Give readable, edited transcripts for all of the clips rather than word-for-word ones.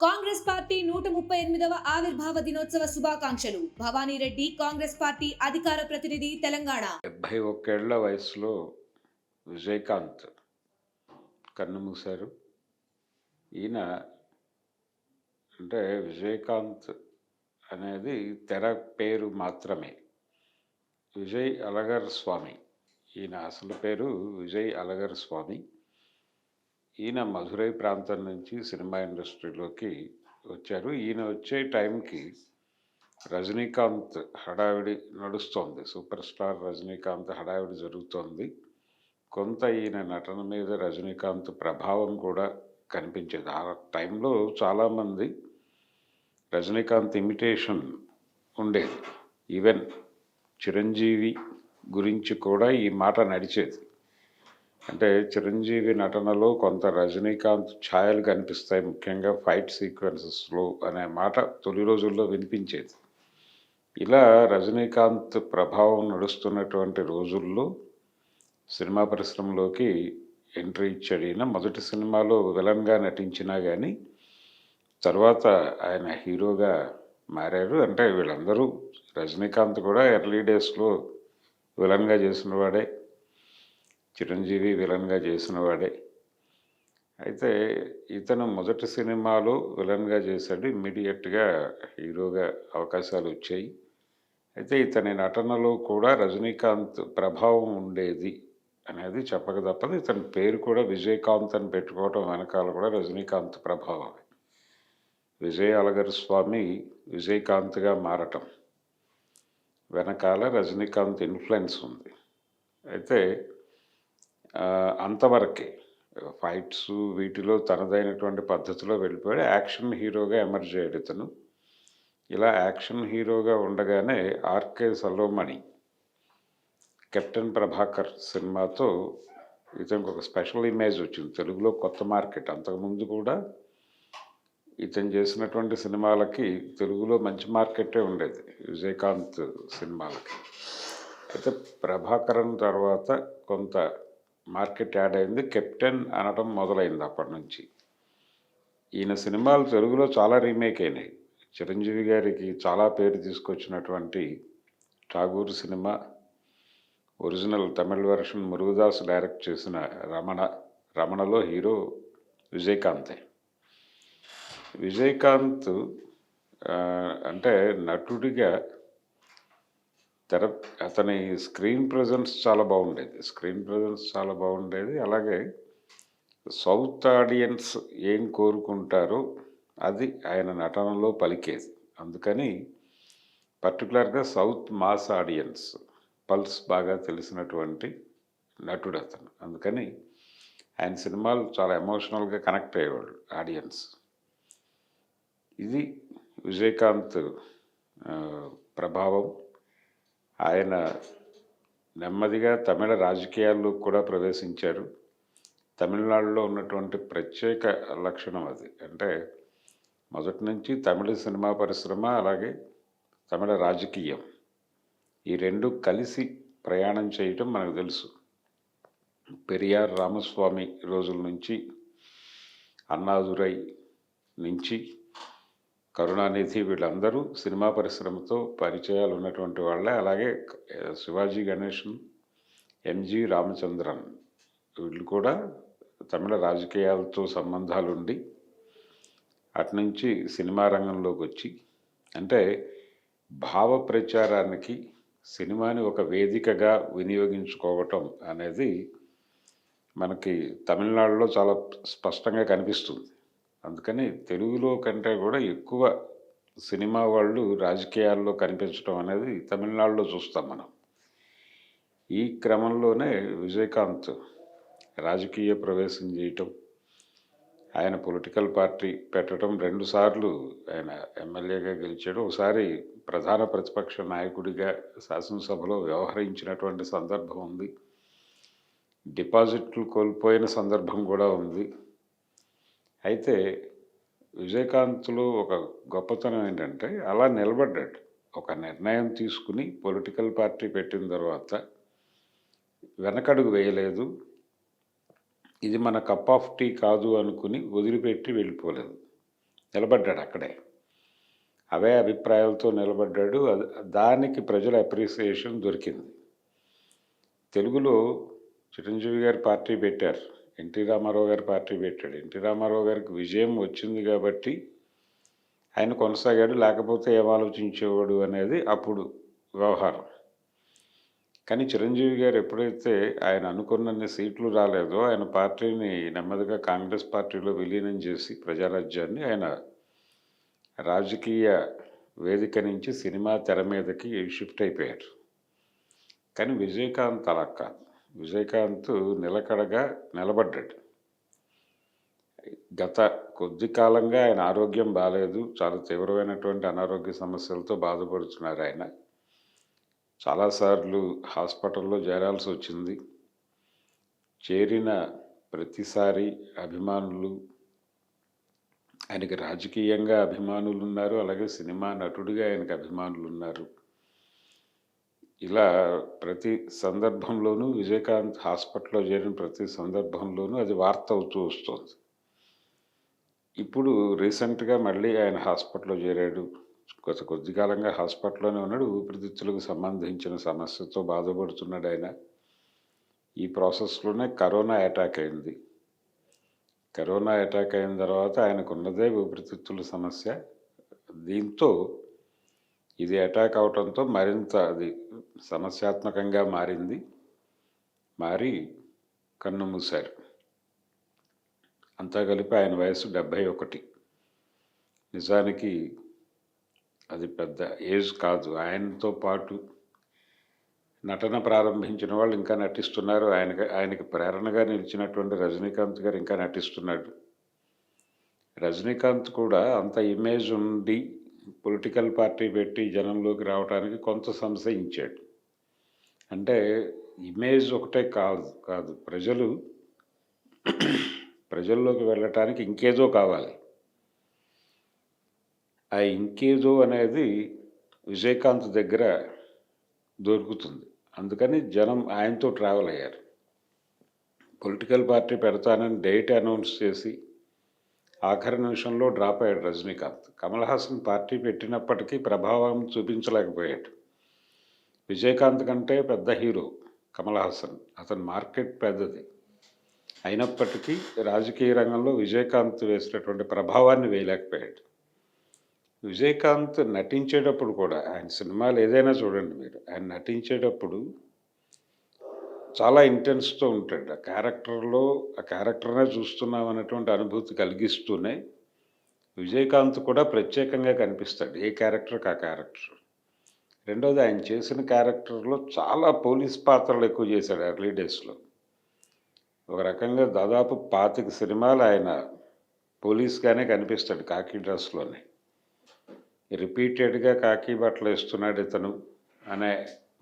Congress party 138వ ఆవిర్భావ దినోత్సవ శుభాకాంక్షలు. భవానీరెడ్డి, కాంగ్రెస్ పార్టీ అధికార ప్రతినిధి, తెలంగాణ. 71 ఏళ్ల వయసులో విజయకాంత్ కన్నుమూశారు. ఈయన అంటే విజయకాంత్ అనేది తెర పేరు మాత్రమే. విజయ్ అలగర్ స్వామి. ఈయన అసలు పేరు విజయ్ అలగర్ స్వామి. ఈయన మధురై ప్రాంతం నుంచి సినిమా ఇండస్ట్రీలోకి వచ్చారు. ఈయన వచ్చే టైంకి రజనీకాంత్ హడావిడి నడుస్తోంది. సూపర్ స్టార్ రజనీకాంత్ హడావిడి జరుగుతోంది. కొంత ఈయన నటన మీద రజనీకాంత్ ప్రభావం కూడా కనిపించేది. ఆ టైంలో చాలామంది రజనీకాంత్ ఇమిటేషన్ ఉండేది. ఈవెన్ చిరంజీవి గురించి కూడా ఈ మాట నడిచేది. అంటే చిరంజీవి నటనలో కొంత రజనీకాంత్ ఛాయలు కనిపిస్తాయి, ముఖ్యంగా ఫైట్ సీక్వెన్సెస్లో అనే మాట తొలి రోజుల్లో వినిపించేది. ఇలా రజనీకాంత్ ప్రభావం నడుస్తున్నటువంటి రోజుల్లో సినిమా పరిశ్రమలోకి ఎంట్రీ ఇచ్చాడు. ఈయన మొదటి సినిమాలో విలన్గా నటించినా కానీ తర్వాత ఆయన హీరోగా మారారు. అంటే వీళ్ళందరూ రజనీకాంత్ కూడా ఎర్లీ డేస్లో విలన్గా చేసిన వాడే, చిరంజీవి విలన్గా చేసిన వాడే. అయితే ఇతను మొదటి సినిమాలో విలన్గా చేశాడు. ఇమ్మీడియట్గా హీరోగా అవకాశాలు వచ్చాయి. అయితే ఇతని నటనలో కూడా రజనీకాంత్ ప్రభావం ఉండేది అనేది చెప్పక తప్పదు. ఇతని పేరు కూడా విజయకాంత్ అని పెట్టుకోవటం వెనకాల కూడా రజనీకాంత్ ప్రభావం. విజయ్ అలగర్ స్వామి విజయకాంత్గా మారటం వెనకాల రజనీకాంత్ ఇన్ఫ్లుయెన్స్ ఉంది. అయితే అంతవరకే ఫైట్స్ వీటిలో తనదైనటువంటి పద్ధతిలో వెళ్ళిపోయాడు. యాక్షన్ హీరోగా ఎమర్జ్ అయ్యాడు ఇతను. ఇలా యాక్షన్ హీరోగా ఉండగానే ఆర్కే సలోమణి కెప్టెన్ ప్రభాకర్ సినిమాతో ఇతనికి ఒక స్పెషల్ ఇమేజ్ వచ్చింది. తెలుగులో కొత్త మార్కెట్. అంతకుముందు కూడా ఇతను చేసినటువంటి సినిమాలకి తెలుగులో మంచి మార్కెటే ఉండేది, విజయకాంత్ సినిమాలకి. అయితే ప్రభాకరన్ తర్వాత కొంత మార్కెట్ యాడ్ అయింది. కెప్టెన్ అనడం మొదలైంది అప్పటి నుంచి. ఈయన సినిమాలు తెలుగులో చాలా రీమేక్ అయినాయి. చిరంజీవి గారికి చాలా పేరు తీసుకొచ్చినటువంటి ఠాగూర్ సినిమా, ఒరిజినల్ తమిళ వెర్షన్ మురుగదాస్ డైరెక్ట్ చేసిన రమణలో హీరో విజయకాంతే. విజయకాంత్ అంటే నటుడిగా అతని స్క్రీన్ ప్రజెన్స్ చాలా బాగుండేది. అలాగే సౌత్ ఆడియన్స్ ఏం కోరుకుంటారో అది ఆయన నటనలో పలికేది. అందుకని పర్టికులర్గా సౌత్ మాస్ ఆడియన్స్ పల్స్ బాగా తెలిసినటువంటి నటుడు అతను. అందుకని ఆయన సినిమాలు చాలా ఎమోషనల్గా కనెక్ట్ అయ్యేవాళ్ళు ఆడియన్స్. ఇది విజయకాంత్ ప్రభావం. ఆయన నెమ్మదిగా తమిళ రాజకీయాల్లో కూడా ప్రవేశించారు. తమిళనాడులో ఉన్నటువంటి ప్రత్యేక లక్షణం అది. అంటే మొదటి నుంచి తమిళ సినిమా పరిశ్రమ, అలాగే తమిళ రాజకీయం, ఈ రెండు కలిసి ప్రయాణం చేయటం మనకు తెలుసు. పెరియార్ రామస్వామి రోజుల నుంచి, అన్నాదురై నుంచి కరుణానిధి, వీళ్ళందరూ సినిమా పరిశ్రమతో పరిచయాలు ఉన్నటువంటి వాళ్ళే. అలాగే శివాజీ గణేషన్, ఎంజి రామచంద్రన్, వీళ్ళు కూడా తమిళ రాజకీయాలతో సంబంధాలుండి అటునుంచి సినిమా రంగంలోకి వచ్చి, అంటే భావ ప్రచారానికి సినిమాని ఒక వేదికగా వినియోగించుకోవటం అనేది మనకి తమిళనాడులో చాలా స్పష్టంగా కనిపిస్తుంది. అందుకని తెలుగులో కంటే కూడా ఎక్కువ సినిమా వాళ్ళు రాజకీయాల్లో కనిపించడం అనేది తమిళనాడులో చూస్తాం మనం. ఈ క్రమంలోనే విజయకాంత్ రాజకీయ ప్రవేశం చేయటం, ఆయన పొలిటికల్ పార్టీ పెట్టడం, 2 సార్లు ఆయన ఎమ్మెల్యేగా గెలిచాడు. ఒకసారి ప్రధాన ప్రతిపక్ష నాయకుడిగా శాసనసభలో వ్యవహరించినటువంటి సందర్భం ఉంది. డిపాజిట్లు కోల్పోయిన సందర్భం కూడా ఉంది. అయితే విజయకాంత్లో ఒక గొప్పతనం ఏంటంటే అలా నిలబడ్డాడు. ఒక నిర్ణయం తీసుకుని పొలిటికల్ పార్టీ పెట్టిన తర్వాత వెనకడుగు వేయలేదు. ఇది మన కప్ ఆఫ్ టీ కాదు అనుకుని వదిలిపెట్టి వెళ్ళిపోలేదు. నిలబడ్డాడు అక్కడే. అవే అభిప్రాయాలతో నిలబడ్డాడు. దానికి ప్రజల అప్రిసియేషన్ దొరికింది. తెలుగులో చిరంజీవి గారు పార్టీ పెట్టారు, ఎన్టీ రామారావు గారు పార్టీ పెట్టాడు. ఎన్టీ రామారావు గారికి విజయం వచ్చింది కాబట్టి ఆయన కొనసాగాడు, లేకపోతే ఏం ఆలోచించేవాడు అనేది అప్పుడు వ్యవహారం. కానీ చిరంజీవి గారు ఎప్పుడైతే ఆయన అనుకున్నన్ని సీట్లు రాలేదో ఆయన పార్టీని నెమ్మదిగా కాంగ్రెస్ పార్టీలో విలీనం చేసి ప్రజారాజ్యాన్ని ఆయన రాజకీయ వేదిక నుంచి సినిమా తెర మీదకి షిఫ్ట్ అయిపోయారు. కానీ విజయకాంత్ అలా కాదు. విజయకాంత్ నిలకడగా నిలబడ్డాడు. గత కొద్ది కాలంగా ఆయన ఆరోగ్యం బాగాలేదు, చాలా తీవ్రమైనటువంటి అనారోగ్య సమస్యలతో బాధపడుతున్నారు ఆయన. చాలాసార్లు హాస్పిటల్లో చేరాల్సి వచ్చింది. చేరిన ప్రతిసారి అభిమానులు, ఆయనకి రాజకీయంగా అభిమానులు ఉన్నారు, అలాగే సినిమా నటుడిగా ఆయనకు అభిమానులు ఉన్నారు. ఇలా ప్రతి సందర్భంలోనూ విజయకాంత్ హాస్పిటల్లో చేరిన ప్రతి సందర్భంలోనూ అది వార్త అవుతూ వస్తుంది. ఇప్పుడు రీసెంట్గా మళ్ళీ ఆయన హాస్పిటల్లో చేరాడు. గత కొద్ది కాలంగా హాస్పిటల్లోనే ఉన్నాడు. ఊపిరితిత్తులకు సంబంధించిన సమస్యతో బాధపడుతున్నాడు ఆయన. ఈ ప్రాసెస్లోనే కరోనా అటాక్ అయింది. కరోనా అటాక్ అయిన తర్వాత ఆయనకున్నదే ఊపిరితిత్తుల సమస్య. దీంతో ఇది అటాక్ అవడంతో మరింత అది సమస్యాత్మకంగా మారి కన్ను మూశారు. అంతా కలిపి ఆయన వయసు 71. నిజానికి అది పెద్ద ఏజ్ కాదు. ఆయనతో పాటు నటన ప్రారంభించిన వాళ్ళు ఇంకా నటిస్తున్నారు. ఆయనకి ప్రేరణగా నిలిచినటువంటి రజనీకాంత్ గారు ఇంకా నటిస్తున్నాడు. రజనీకాంత్ కూడా అంత ఇమేజ్ ఉండి పొలిటికల్ పార్టీ పెట్టి జనంలోకి రావడానికి కొంత సంశయించాడు. అంటే ఇమేజ్ ఒకటే కాదు ప్రజల్లోకి వెళ్ళటానికి ఇంకేదో కావాలి. ఆ ఇంకేదో అనేది విజయకాంత్ దగ్గర దొరుకుతుంది. అందుకని జనం ఆయనతో ట్రావెల్ అయ్యారు. పొలిటికల్ పార్టీ పెడతానని డేట్ అనౌన్స్ చేసి ఆఖరి నిమిషంలో డ్రాప్ అయ్యాడు రజనీకాంత్. కమల్ హాసన్ పార్టీ పెట్టినప్పటికీ ప్రభావం చూపించలేకపోయాడు. విజయకాంత్ కంటే పెద్ద హీరో కమల్ హాసన్, అతని మార్కెట్ పెద్దది. అయినప్పటికీ రాజకీయ రంగంలో విజయకాంత్ వేసినటువంటి ప్రభావాన్ని వేయలేకపోయాడు. విజయకాంత్ నటించేటప్పుడు కూడా, ఆయన సినిమాలు ఏదైనా చూడండి మీరు, ఆయన నటించేటప్పుడు చాలా ఇంటెన్స్తో ఉంటాడు. ఆ క్యారెక్టర్నే చూస్తున్నాం అనేటువంటి అనుభూతి కలిగిస్తూనే విజయకాంత్ కూడా ప్రత్యేకంగా కనిపిస్తాడు, ఏ క్యారెక్టర్కి ఆ క్యారెక్టర్. రెండోది, ఆయన చేసిన క్యారెక్టర్లో చాలా పోలీస్ పాత్రలు ఎక్కువ చేశాడు ఎర్లీ డేస్లో. ఒక రకంగా దాదాపు 25 సినిమాలు ఆయన పోలీస్గానే కనిపిస్తాడు, కాకి డ్రెస్లోనే. రిపీటెడ్గా కాకి బట్టలు వేస్తున్నాడు ఇతను అనే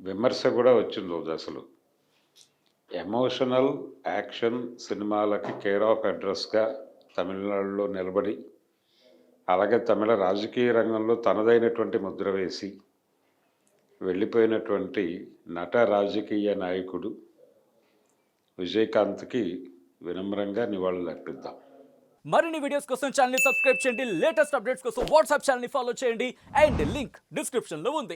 విమర్శ కూడా వచ్చింది ఓ దశలో. ఎమోషనల్ యాక్షన్ సినిమాలకి కేర్ ఆఫ్ అడ్రస్గా తమిళనాడులో నిలబడి, అలాగే తమిళ రాజకీయ రంగంలో తనదైనటువంటి ముద్ర వేసి వెళ్ళిపోయినటువంటి నట రాజకీయ నాయకుడు విజయకాంత్కి వినమ్రంగా నివాళులు అర్పిద్దాం. మరిన్ని వీడియోస్ కోసం ఛానల్ ని సబ్స్క్రైబ్ చేయండి. లేటెస్ట్ అప్డేట్స్ కోసం వాట్సాప్ ఛానల్ ని ఫాలో చేయండి. అండ్ లింక్ డిస్క్రిప్షన్ లో ఉంది.